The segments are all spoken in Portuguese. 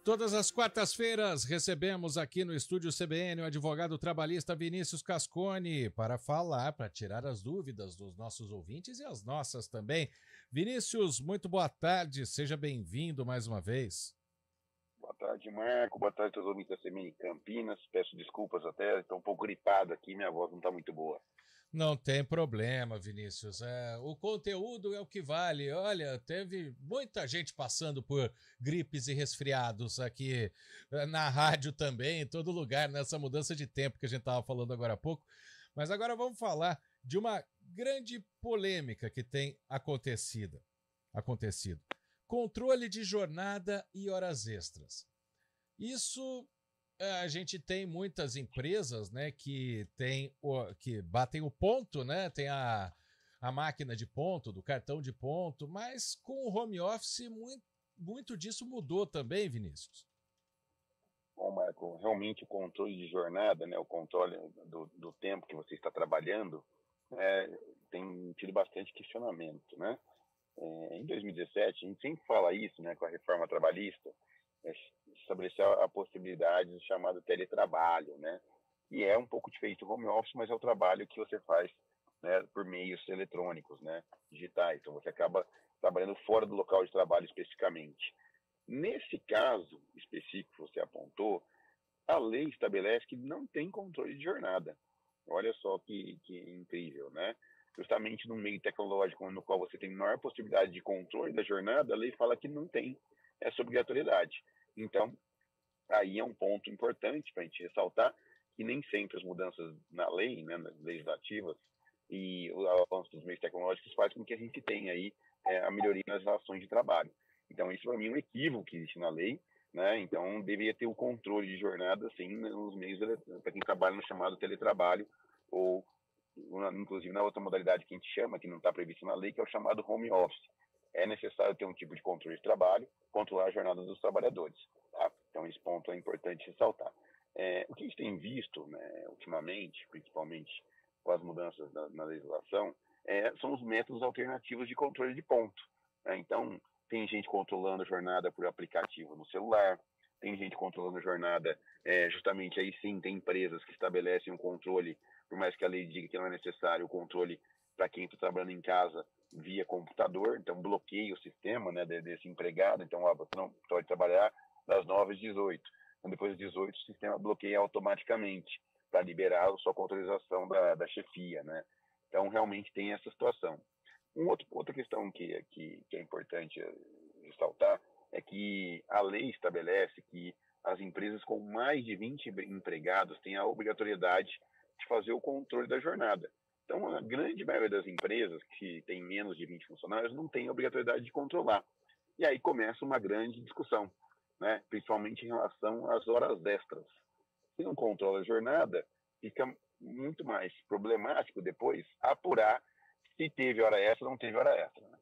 Todas as quartas-feiras recebemos aqui no Estúdio CBN o advogado trabalhista Vinícius Cascone para falar, para tirar as dúvidas dos nossos ouvintes e as nossas também. Vinícius, muito boa tarde, seja bem-vindo mais uma vez. Boa tarde, Marco. Boa tarde a todos os ouvintes da CBN Campinas. Peço desculpas até, estou um pouco gripado aqui, minha voz não está muito boa. Não tem problema, Vinícius. O conteúdo é o que vale. Olha, teve muita gente passando por gripes e resfriados aqui na rádio também, em todo lugar, nessa mudança de tempo que a gente estava falando agora há pouco. Mas agora vamos falar de uma grande polêmica que tem acontecido. Controle de jornada e horas extras. Isso... A gente tem muitas empresas, né, que batem o ponto, né, tem a máquina de ponto, do cartão de ponto, mas com o home office muito disso mudou também, Vinícius. Bom, Marco, realmente o controle de jornada, né, o controle do tempo que você está trabalhando, tem tido bastante questionamento, né? Em 2017, a gente sempre fala isso, né, com a reforma trabalhista, estabelecer a possibilidade do chamado teletrabalho, né? E é um pouco diferente do home office, mas é o trabalho que você faz, né, por meios eletrônicos, né, digitais. Então você acaba trabalhando fora do local de trabalho especificamente. Nesse caso específico que você apontou, a lei estabelece que não tem controle de jornada. Olha só que incrível, né? Justamente no meio tecnológico no qual você tem maior possibilidade de controle da jornada, a lei fala que não tem essa obrigatoriedade. Então, aí é um ponto importante para a gente ressaltar que nem sempre as mudanças na lei, né, nas legislativas e o avanço dos meios tecnológicos faz com que a gente tenha aí a melhoria nas relações de trabalho. Então, isso para mim é um equívoco que existe na lei, né? Então, deveria ter o controle de jornada, sim, nos meios, para quem trabalha no chamado teletrabalho ou, inclusive, na outra modalidade que a gente chama, que não está previsto na lei, que é o chamado home office. É necessário ter um tipo de controle de trabalho, controlar a jornada dos trabalhadores. Tá? Então, esse ponto é importante ressaltar. O que a gente tem visto, né, ultimamente, principalmente com as mudanças na legislação, são os métodos alternativos de controle de ponto. Né? Então, tem gente controlando a jornada por aplicativo no celular, tem gente controlando a jornada, justamente aí sim, tem empresas que estabelecem um controle, por mais que a lei diga que não é necessário o controle para quem está trabalhando em casa via computador, então bloqueia o sistema, né, desse empregado, então você não pode trabalhar das 9 às 18. Então, depois das 18, o sistema bloqueia automaticamente para liberar a sua autorização da chefia, né? Então, realmente tem essa situação. Outra questão que é importante ressaltar é que a lei estabelece que as empresas com mais de 20 empregados têm a obrigatoriedade de fazer o controle da jornada. Então, a grande maioria das empresas que tem menos de 20 funcionários não tem a obrigatoriedade de controlar. E aí começa uma grande discussão, né? Principalmente em relação às horas extras. Se não controla a jornada, fica muito mais problemático depois apurar se teve hora extra ou não teve hora extra. Né?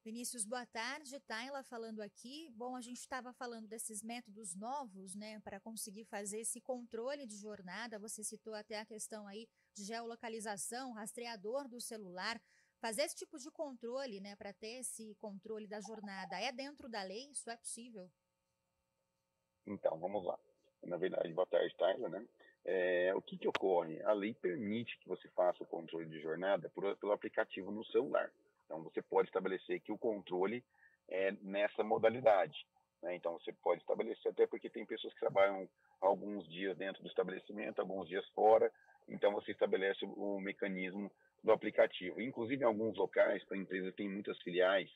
Vinícius, boa tarde. Taila falando aqui. Bom, a gente estava falando desses métodos novos, né, para conseguir fazer esse controle de jornada. Você citou até a questão aí de geolocalização, rastreador do celular. Fazer esse tipo de controle, né, para ter esse controle da jornada, é dentro da lei? Isso é possível? Então, vamos lá. Na verdade, boa tarde, Taila, né? O que ocorre? A lei permite que você faça o controle de jornada pelo aplicativo no celular. Então, você pode estabelecer que o controle é nessa modalidade. Né? Então, você pode estabelecer, até porque tem pessoas que trabalham alguns dias dentro do estabelecimento, alguns dias fora. Então, você estabelece o mecanismo do aplicativo. Inclusive, em alguns locais, para empresas que têm muitas filiais,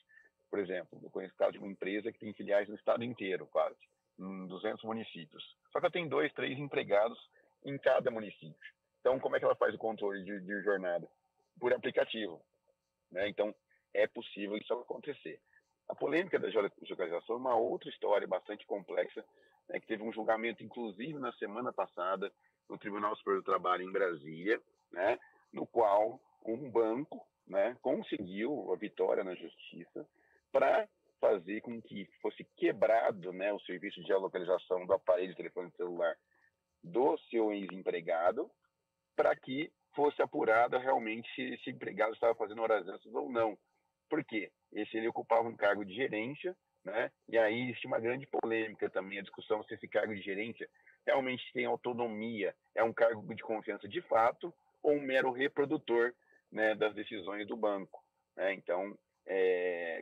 por exemplo, eu conheço o caso de uma empresa que tem filiais no estado inteiro, quase, em 200 municípios. Só que ela tem 2, 3 empregados em cada município. Então, como é que ela faz o controle de jornada? Por aplicativo. Né? Então, é possível isso acontecer. A polêmica da geolocalização é uma outra história bastante complexa, né, que teve um julgamento, inclusive, na semana passada, no Tribunal Superior do Trabalho em Brasília, né, no qual um banco, né, conseguiu a vitória na justiça para fazer com que fosse quebrado, né, o serviço de geolocalização do aparelho de telefone celular do seu ex-empregado, para que fosse apurada realmente se esse empregado estava fazendo horas extras ou não. Por quê? Ele ocupava um cargo de gerência né? E aí existe uma grande polêmica também, a discussão se esse cargo de gerência realmente tem autonomia, é um cargo de confiança de fato ou um mero reprodutor, né, das decisões do banco, né? Então,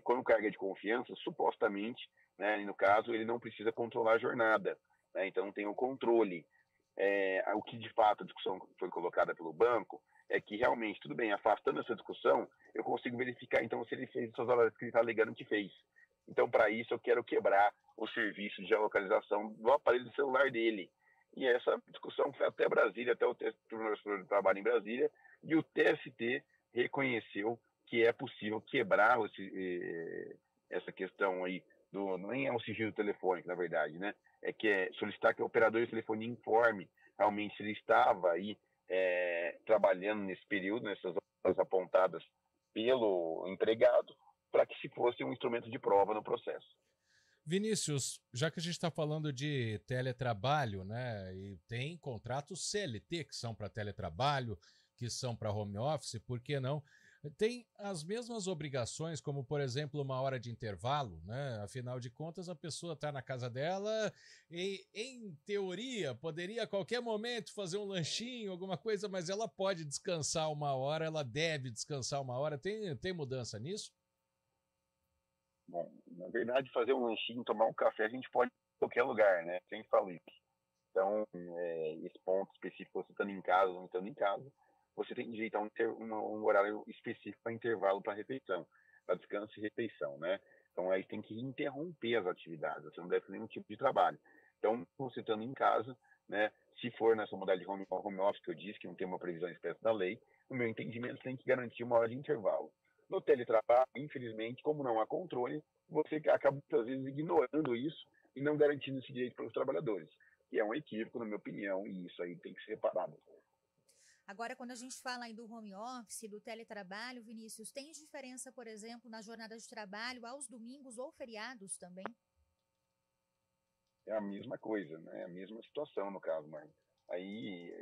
quando o cargo é de confiança, supostamente, né, no caso, ele não precisa controlar a jornada, né? Então tem o controle. O que de fato a discussão foi colocada pelo banco é que realmente, tudo bem, afastando essa discussão, eu consigo verificar então se ele fez essas horas que ele está alegando que fez. Então, para isso, eu quero quebrar o serviço de geolocalização do aparelho do celular dele. E essa discussão foi até Brasília, até o Tribunal Superior do Trabalho em Brasília, e o TST reconheceu que é possível quebrar essa questão aí, nem é um sigilo telefônico, na verdade, né? Solicitar que o operador de telefonia informe realmente se ele estava aí trabalhando nesse período, nessas horas apontadas pelo empregado, para que se fosse um instrumento de prova no processo. Vinícius, já que a gente está falando de teletrabalho, né, e tem contratos CLT que são para teletrabalho, que são para home office, por que não? Tem as mesmas obrigações, como, por exemplo, uma hora de intervalo, né? Afinal de contas, a pessoa está na casa dela e, em teoria, poderia a qualquer momento fazer um lanchinho, alguma coisa, mas ela pode descansar uma hora, ela deve descansar uma hora. Tem mudança nisso? Bom, na verdade, fazer um lanchinho, tomar um café, a gente pode em qualquer lugar, né? Sempre falo isso. Então, esse ponto específico, você estando em casa ou não estando em casa, você tem direito a um horário específico para intervalo para refeição, para descanso e refeição, né? Então, aí tem que interromper as atividades, você não deve fazer nenhum tipo de trabalho. Então, você estando em casa, né? Se for nessa modalidade de home office que eu disse, que não tem uma previsão expressa da lei, no meu entendimento, tem que garantir uma hora de intervalo. No teletrabalho, infelizmente, como não há controle, você acaba, muitas vezes, ignorando isso e não garantindo esse direito para os trabalhadores, que é um equívoco, na minha opinião, e isso aí tem que ser reparado. Agora, quando a gente fala aí do home office, do teletrabalho, Vinícius, tem diferença, por exemplo, na jornada de trabalho aos domingos ou feriados também? É a mesma coisa, né? É a mesma situação, no caso, mas aí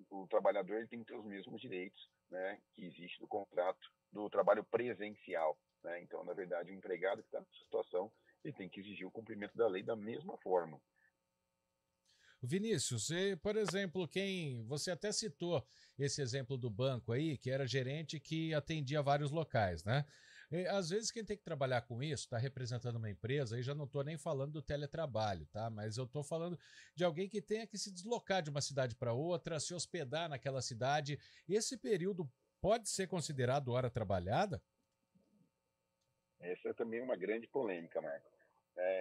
o trabalhador ele tem que ter os mesmos direitos, né, que existe do contrato do trabalho presencial, né? Então, na verdade, o empregado que está nessa situação, ele tem que exigir o cumprimento da lei da mesma forma. Vinícius, por exemplo, você até citou esse exemplo do banco aí, que era gerente que atendia vários locais, né? E, às vezes quem tem que trabalhar com isso, está representando uma empresa, aí já não estou nem falando do teletrabalho, tá? Mas eu estou falando de alguém que tenha que se deslocar de uma cidade para outra, se hospedar naquela cidade. Esse período pode ser considerado hora trabalhada? Essa é também uma grande polêmica, Marco.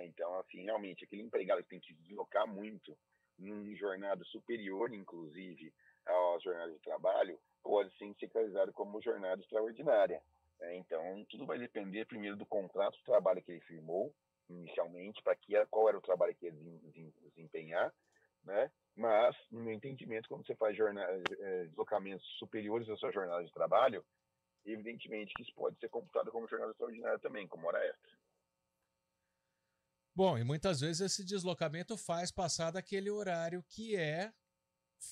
Então, assim, realmente, aquele empregado que tem que se deslocar muito, em jornada superior, inclusive, às jornadas de trabalho, pode sim ser classificado como jornada extraordinária. Então, tudo vai depender, primeiro, do contrato de trabalho que ele firmou, inicialmente, para qual era o trabalho que ia desempenhar, né? Mas, no meu entendimento, quando você faz deslocamentos superiores à sua jornada de trabalho, evidentemente que isso pode ser computado como jornada extraordinária também, como hora extra. Bom, e muitas vezes esse deslocamento faz passar daquele horário que é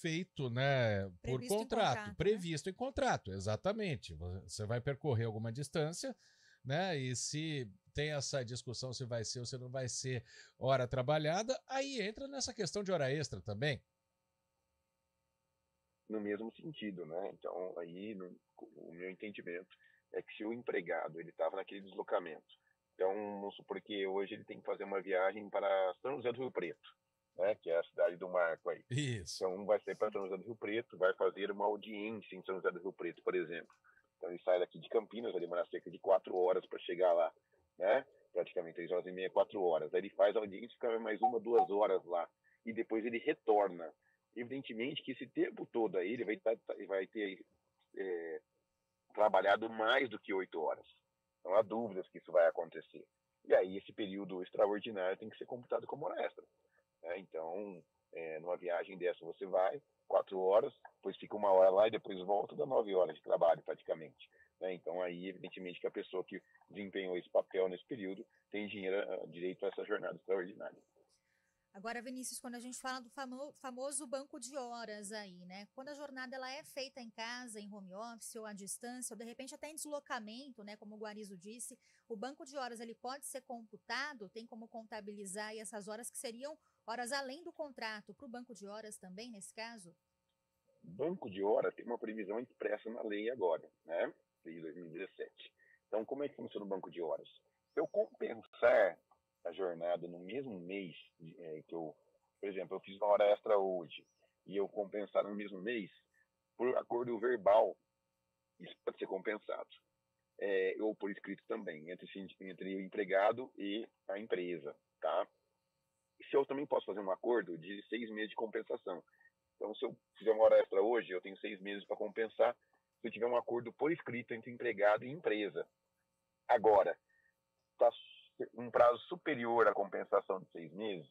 feito, né, por contrato, previsto em contrato, exatamente. Você vai percorrer alguma distância, né, e se tem essa discussão se vai ser ou se não vai ser hora trabalhada, aí entra nessa questão de hora extra também. No mesmo sentido, né? Então, aí, o meu entendimento é que se o empregado ele estava naquele deslocamento, então, vamos supor que hoje ele tem que fazer uma viagem para São José do Rio Preto, né? Que é a cidade do Marco aí. Isso. Então, vai sair para São José do Rio Preto, vai fazer uma audiência em São José do Rio Preto, por exemplo. Então, ele sai daqui de Campinas, vai demorar cerca de 4 horas para chegar lá, né? Praticamente 3 horas e meia, 4 horas. Aí ele faz a audiência, fica mais 1, 2 horas lá. E depois ele retorna. Evidentemente que esse tempo todo aí ele vai ter trabalhado mais do que 8 horas. Não há dúvidas que isso vai acontecer. E aí esse período extraordinário tem que ser computado como hora extra. Então, numa viagem dessa você vai 4 horas, depois fica 1 hora lá e depois volta, dá 9 horas de trabalho praticamente. Então aí evidentemente que a pessoa que desempenhou esse papel nesse período tem direito a essa jornada extraordinária. Agora, Vinícius, quando a gente fala do famoso banco de horas aí, né? Quando a jornada ela é feita em casa, em home office ou à distância, ou de repente até em deslocamento, né? Como o Guarizo disse, o banco de horas ele pode ser computado, tem como contabilizar aí essas horas que seriam horas além do contrato para o banco de horas também, nesse caso? Banco de horas tem uma previsão expressa na lei agora, né? Lei de 2017. Então, como é que funciona o banco de horas? Se eu compensar a jornada no mesmo mês que eu, por exemplo, eu fiz uma hora extra hoje e eu compensar no mesmo mês, por acordo verbal, isso pode ser compensado. Ou por escrito também, entre o empregado e a empresa, tá? Se eu também posso fazer um acordo de 6 meses de compensação. Então, se eu fizer uma hora extra hoje, eu tenho 6 meses para compensar, se eu tiver um acordo por escrito entre empregado e empresa. Agora, está um prazo superior à compensação de 6 meses,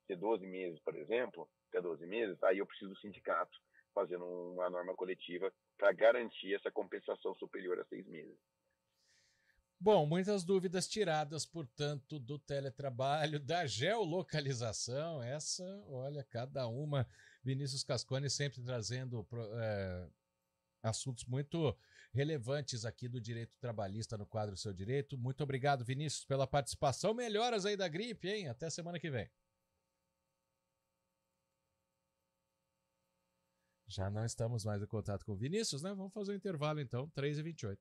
de 12 meses, por exemplo, até 12 meses, aí eu preciso do sindicato fazendo uma norma coletiva para garantir essa compensação superior a 6 meses. Bom, muitas dúvidas tiradas, portanto, do teletrabalho, da geolocalização, essa, olha, cada uma. Vinícius Cascone sempre trazendo assuntos muito relevantes aqui do direito trabalhista no quadro Seu Direito. Muito obrigado, Vinícius, pela participação. Melhoras aí da gripe, hein? Até semana que vem. Já não estamos mais em contato com o Vinícius, né? Vamos fazer um intervalo, então, 3h28.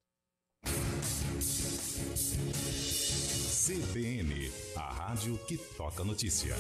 CBN, a rádio que toca notícia.